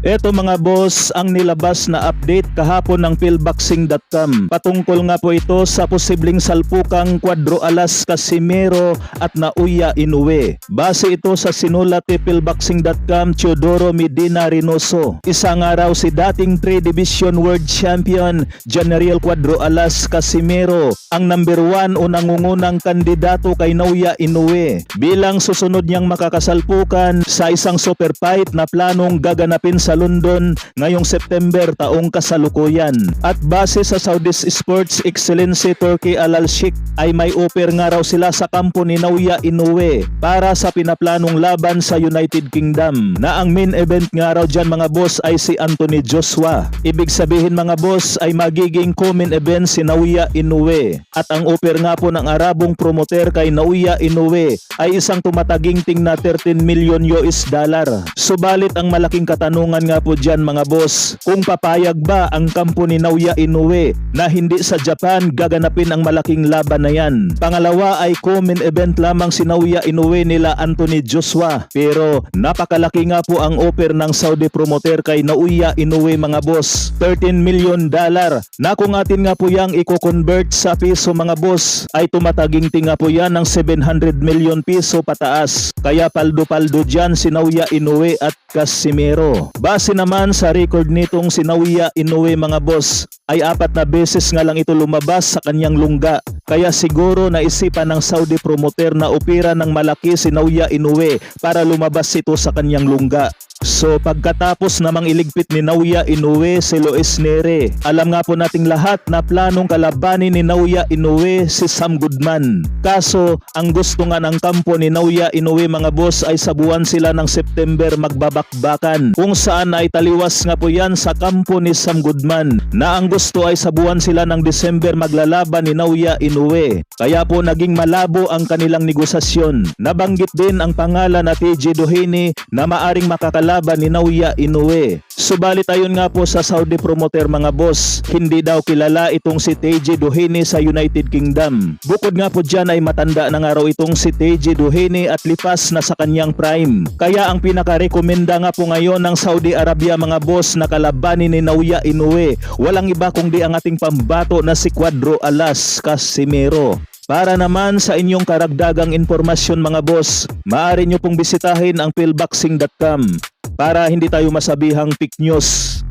Eto mga boss, ang nilabas na update kahapon ng Philboxing.com. Patungkol nga po ito sa posibleng salpukang Cuadro Alas Casimero at Naoya Inoue. Base ito sa sinulat ni Philboxing.com Teodoro Medina Reynoso. Isa nga raw si dating 3 Division World Champion Janariel Cuadro Alas Casimero ang number 1 o nangungunang kandidato kay Naoya Inoue bilang susunod niyang makakasalpukan sa isang super fight na planong gaganapin sa London ngayong September taong kasalukuyan. At base sa Saudi Sports Excellency Turkey Al Sheikh ay may offer nga raw sila sa kampo ni Naoya Inoue para sa pinaplanong laban sa United Kingdom na ang main event nga raw dyan mga boss ay si Anthony Joshua. Ibig sabihin mga boss ay magiging co-main event si Naoya Inoue at ang offer nga po ng Arabong promoter kay Naoya Inoue ay isang tumataginting na 13 million US dollar. Subalit ang malaking katanungan nga po dyan mga boss, kung papayag ba ang kampo ni Naoya Inoue na hindi sa Japan gaganapin ang malaking laban na yan. Pangalawa ay co-main event lamang si Naoya Inoue nila Anthony Joshua, pero napakalaki nga po ang offer ng Saudi promoter kay Naoya Inoue mga boss, 13 million dollar na kung atin nga po yang i-convert sa piso mga boss ay tumataginting nga po yan ng 700 million piso pataas. Kaya paldo-paldo dyan si Naoya Inoue at Casimero. Base naman sa record nitong si Naoya Inoue mga boss ay 4 na beses nga lang ito lumabas sa kanyang lungga. Kaya siguro naisipan ng Saudi promoter na opera ng malaki si Naoya Inoue para lumabas ito sa kanyang lungga. So pagkatapos namang iligpit ni Naoya Inoue si Luis Neri, alam nga po nating lahat na planong kalabanin ni Naoya Inoue si Sam Goodman. Kaso ang gusto nga ng kampo ni Naoya Inoue mga boss ay sa buwan sila ng September magbabakbakan, kung saan ay taliwas nga po yan sa kampo ni Sam Goodman na ang gusto ay sa buwan sila ng December maglalaban ni Naoya Inoue. Kaya po naging malabo ang kanilang negosasyon. Nabanggit din ang pangalan na TJ Doheny na maaring makakalaban ni Naoya Inoue. Subalit ayon nga po sa Saudi promoter mga boss, hindi daw kilala itong si TJ Doheny sa United Kingdom. Bukod nga po dyan ay matanda na nga raw itong si TJ Doheny at lipas na sa kanyang prime. Kaya ang pinaka-rekomenda nga po ngayon ng Saudi Arabia mga boss na kalabanin ni Naoya Inoue, walang iba kundi ang ating pambato na si Cuadro Alas Casimero. Para naman sa inyong karagdagang impormasyon mga boss, maaari nyo pong bisitahin ang Philboxing.com para hindi tayo masabihang fake news.